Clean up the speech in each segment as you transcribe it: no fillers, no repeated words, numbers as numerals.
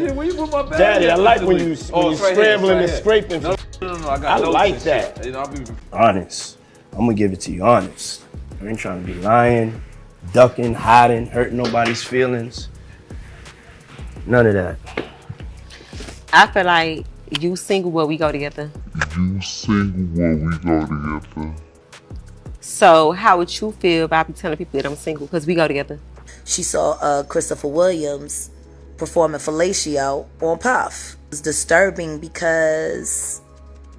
here. Where you put my bag? Daddy, I like when you it's right scrambling here, and scraping. No, I got I notes like and that. shit. You know, I'll be Honest. I'm gonna give it to you honest. I ain't trying to be lying, ducking, hiding, hurting nobody's feelings. None of that. I feel like you single where we go together. You single where we go together. So how would you feel about me telling people that I'm single because we go together? She saw Christopher Williams performing fellatio on Puff. It was disturbing because,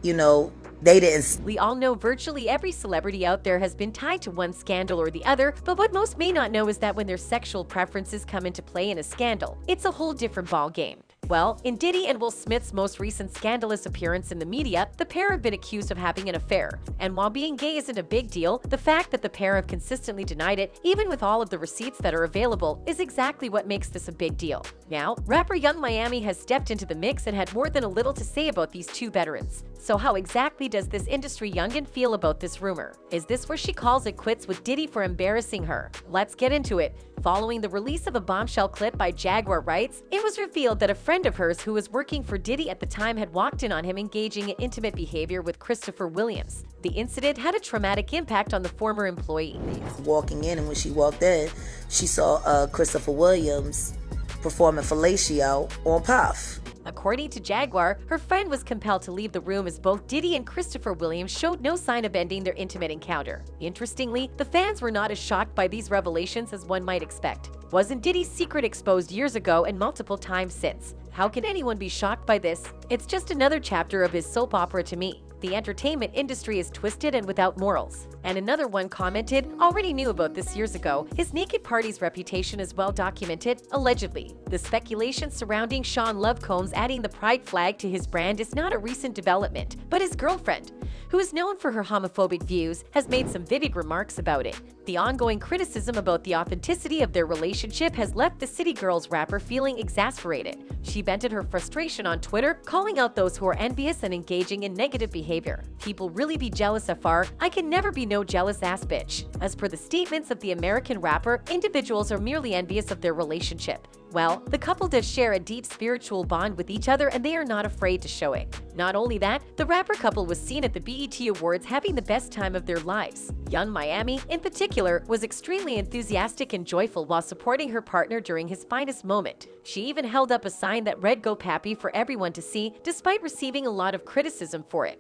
you know, they didn't. We all know virtually every celebrity out there has been tied to one scandal or the other, but what most may not know is that when their sexual preferences come into play in a scandal, it's a whole different ballgame. Well, in Diddy and Will Smith's most recent scandalous appearance in the media, the pair have been accused of having an affair. And while being gay isn't a big deal, the fact that the pair have consistently denied it, even with all of the receipts that are available, is exactly what makes this a big deal. Now, rapper Young Miami has stepped into the mix and had more than a little to say about these two veterans. So how exactly does this industry youngin feel about this rumor? Is this where she calls it quits with Diddy for embarrassing her? Let's get into it. Following the release of a bombshell clip by Jaguar Writes, it was revealed that a friend of hers who was working for Diddy at the time had walked in on him engaging in intimate behavior with Christopher Williams. The incident had a traumatic impact on the former employee. Walking in, and when she walked in, she saw Christopher Williams performing fellatio on Puff. According to Jaguar, her friend was compelled to leave the room as both Diddy and Christopher Williams showed no sign of ending their intimate encounter. Interestingly, the fans were not as shocked by these revelations as one might expect. Wasn't Diddy's secret exposed years ago and multiple times since? How can anyone be shocked by this? It's just another chapter of his soap opera to me. The entertainment industry is twisted and without morals. And another one commented, already knew about this years ago, his naked party's reputation is well documented, allegedly. The speculation surrounding Sean Lovecombs adding the pride flag to his brand is not a recent development, but his girlfriend, who is known for her homophobic views, has made some vivid remarks about it. The ongoing criticism about the authenticity of their relationship has left the City Girls rapper feeling exasperated. She vented her frustration on Twitter, calling out those who are envious and engaging in negative behavior. People really be jealous afar. I can never be no jealous ass bitch. As per the statements of the American rapper, individuals are merely envious of their relationship. Well, the couple does share a deep spiritual bond with each other and they are not afraid to show it. Not only that, the rapper couple was seen at the BET Awards having the best time of their lives. Young Miami, in particular, was extremely enthusiastic and joyful while supporting her partner during his finest moment. She even held up a sign that read "Go Pappy" for everyone to see, despite receiving a lot of criticism for it.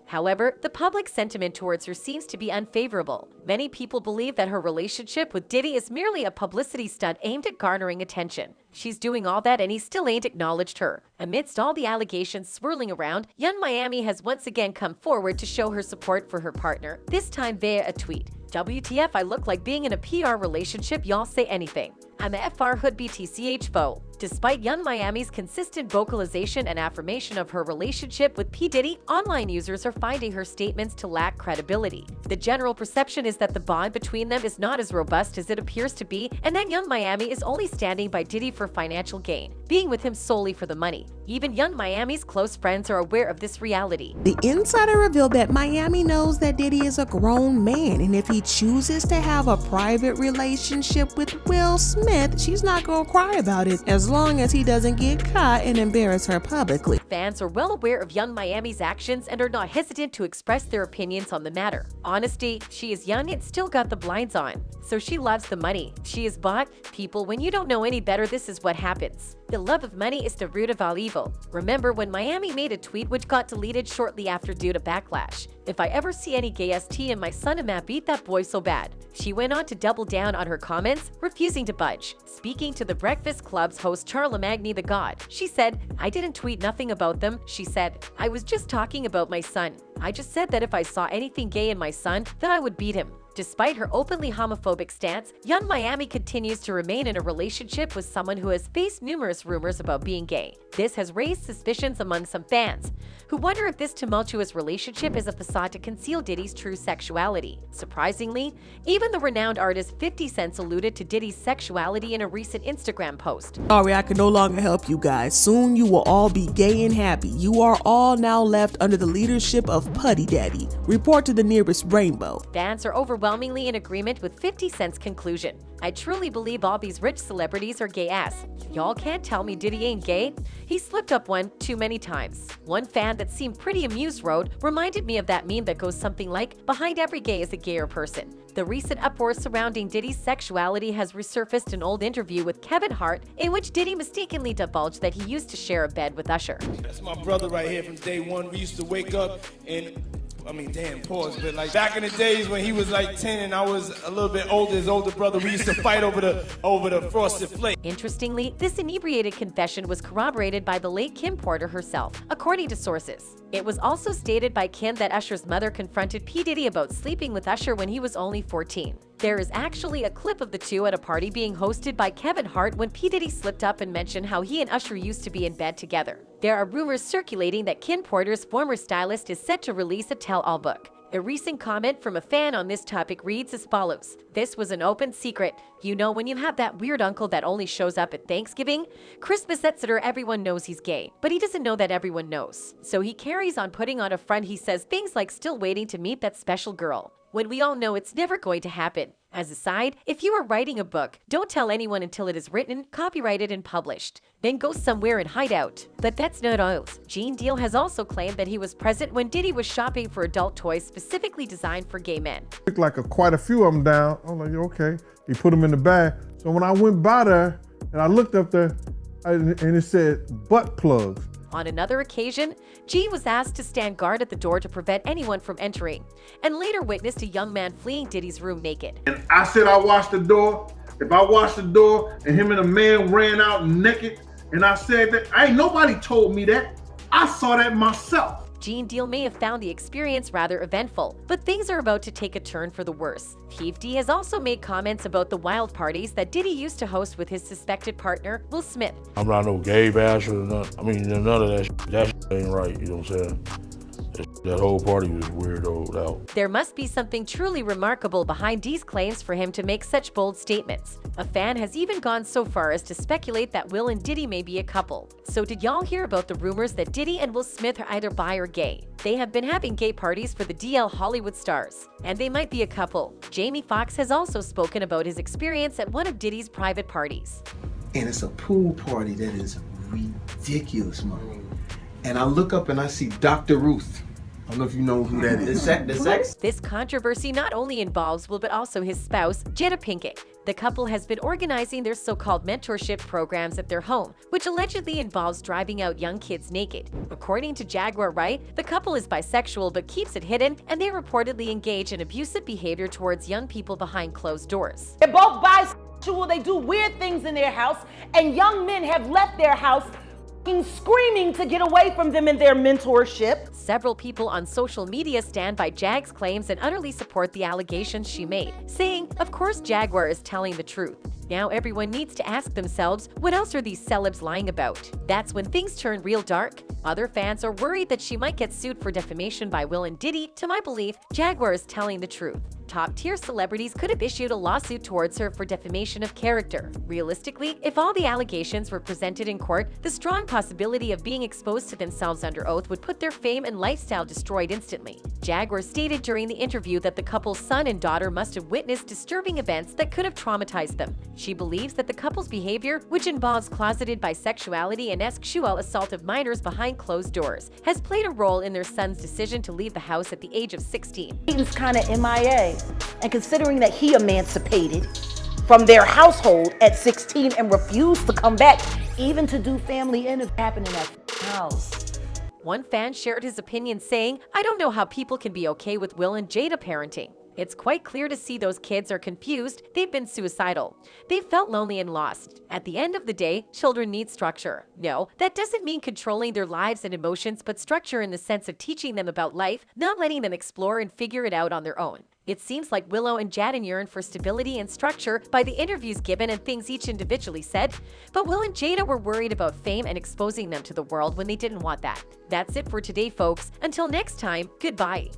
However, the public sentiment towards her seems to be unfavorable. Many people believe that her relationship with Diddy is merely a publicity stunt aimed at garnering attention. She's doing all that and he still ain't acknowledged her. Amidst all the allegations swirling around, Young Miami has once again come forward to show her support for her partner, this time via a tweet. WTF, I look like being in a PR relationship, y'all say anything. I'm a FR Hood BTCH foe. Despite Young Miami's consistent vocalization and affirmation of her relationship with P. Diddy, online users are finding her statements to lack credibility. The general perception is that the bond between them is not as robust as it appears to be, and that Young Miami is only standing by Diddy for financial gain, being with him solely for the money. Even Young Miami's close friends are aware of this reality. The insider revealed that Miami knows that Diddy is a grown man, and if he chooses to have a private relationship with Will Smith, she's not gonna cry about it as long as he doesn't get caught and embarrass her publicly. Fans are well aware of Young Miami's actions and are not hesitant to express their opinions on the matter. Honesty, she is young and still got the blinds on, so she loves the money. She is bought. People, when you don't know any better, this is what happens. The love of money is the root of all evil. Remember when Miami made a tweet which got deleted shortly after due to backlash? If I ever see any gay ST in my son and Matt beat that boy so bad. She went on to double down on her comments, refusing to budge. Speaking to the Breakfast Club's host Charlamagne the God, she said, I didn't tweet nothing about them. She said, I was just talking about my son. I just said that if I saw anything gay in my son, then I would beat him. Despite her openly homophobic stance, Young Miami continues to remain in a relationship with someone who has faced numerous rumors about being gay. This has raised suspicions among some fans, who wonder if this tumultuous relationship is a facade to conceal Diddy's true sexuality. Surprisingly, even the renowned artist 50 Cent alluded to Diddy's sexuality in a recent Instagram post. Sorry, I can no longer help you guys. Soon you will all be gay and happy. You are all now left under the leadership of Putty Daddy. Report to the nearest rainbow. Fans are overwhelmed overwhelmingly in agreement with 50 Cent's conclusion. I truly believe all these rich celebrities are gay ass. Y'all can't tell me Diddy ain't gay. He slipped up one too many times. One fan that seemed pretty amused wrote, reminded me of that meme that goes something like, behind every gay is a gayer person. The recent uproar surrounding Diddy's sexuality has resurfaced an old interview with Kevin Hart in which Diddy mistakenly divulged that he used to share a bed with Usher. That's my brother right here from day one. We used to wake up and, pause, but like back in the days when he was like 10 and I was a little bit older, his older brother, we used to fight over the frosted flake. Interestingly, this inebriated confession was corroborated by the late Kim Porter herself, according to sources. It was also stated by Kim that Usher's mother confronted P. Diddy about sleeping with Usher when he was only 14. There is actually a clip of the two at a party being hosted by Kevin Hart when P. Diddy slipped up and mentioned how he and Usher used to be in bed together. There are rumors circulating that Kim Porter's former stylist is set to release a tell-all book. A recent comment from a fan on this topic reads as follows: "This was an open secret. You know when you have that weird uncle that only shows up at Thanksgiving? Christmas, etc. Everyone knows he's gay, but he doesn't know that everyone knows. So he carries on putting on a front. He says things like still waiting to meet that special girl, when we all know it's never going to happen. As a side, if you are writing a book, don't tell anyone until it is written, copyrighted, and published. Then go somewhere and hide out." But that's not all. Gene Deal has also claimed that he was present when Diddy was shopping for adult toys specifically designed for gay men. Picked like quite a few of them down. I'm like, okay. He put them in the bag. So when I went by there and I looked up there and it said butt plugs. On another occasion, Gene was asked to stand guard at the door to prevent anyone from entering, and later witnessed a young man fleeing Diddy's room naked. And I said I watched the door. If I watched the door and him and a man ran out naked, and I said that, ain't nobody told me that. I saw that myself. Gene Deal may have found the experience rather eventful, but things are about to take a turn for the worse. Keith D has also made comments about the wild parties that Diddy used to host with his suspected partner, Will Smith. I'm not no gay basher or nothing. None of that shit. That shit ain't right, you know what I'm saying? That whole party was weirdoed out. There must be something truly remarkable behind D's claims for him to make such bold statements. A fan has even gone so far as to speculate that Will and Diddy may be a couple. So did y'all hear about the rumors that Diddy and Will Smith are either bi or gay? They have been having gay parties for the DL Hollywood stars, and they might be a couple. Jamie Foxx has also spoken about his experience at one of Diddy's private parties. And it's a pool party that is ridiculous, man. And I look up and I see Dr. Ruth. I don't know if you know who that is. The sex? This controversy not only involves Will but also his spouse, Jada Pinkett. The couple has been organizing their so-called mentorship programs at their home, which allegedly involves driving out young kids naked. According to Jaguar Wright, the couple is bisexual but keeps it hidden, and they reportedly engage in abusive behavior towards young people behind closed doors. They're both bisexual, they do weird things in their house, and young men have left their house screaming to get away from them in their mentorship. Several people on social media stand by Jag's claims and utterly support the allegations she made, saying, of course Jaguar is telling the truth. Now everyone needs to ask themselves, what else are these celebs lying about? That's when things turn real dark. Other fans are worried that she might get sued for defamation by Will and Diddy. To my belief, Jaguar is telling the truth. Top-tier celebrities could have issued a lawsuit towards her for defamation of character. Realistically, if all the allegations were presented in court, the strong possibility of being exposed to themselves under oath would put their fame and lifestyle destroyed instantly. Jaguar stated during the interview that the couple's son and daughter must have witnessed disturbing events that could have traumatized them. She believes that the couple's behavior, which involves closeted bisexuality and sexual assault of minors behind closed doors, has played a role in their son's decision to leave the house at the age of 16. He's kind of MIA. And considering that he emancipated from their household at 16 and refused to come back, even to do family interviews happening in that house. One fan shared his opinion saying, I don't know how people can be okay with Will and Jada parenting. It's quite clear to see those kids are confused. They've been suicidal. They've felt lonely and lost. At the end of the day, children need structure. No, that doesn't mean controlling their lives and emotions, but structure in the sense of teaching them about life, not letting them explore and figure it out on their own. It seems like Willow and Jaden yearn for stability and structure by the interviews given and things each individually said, but Will and Jada were worried about fame and exposing them to the world when they didn't want that. That's it for today, folks. Until next time, goodbye.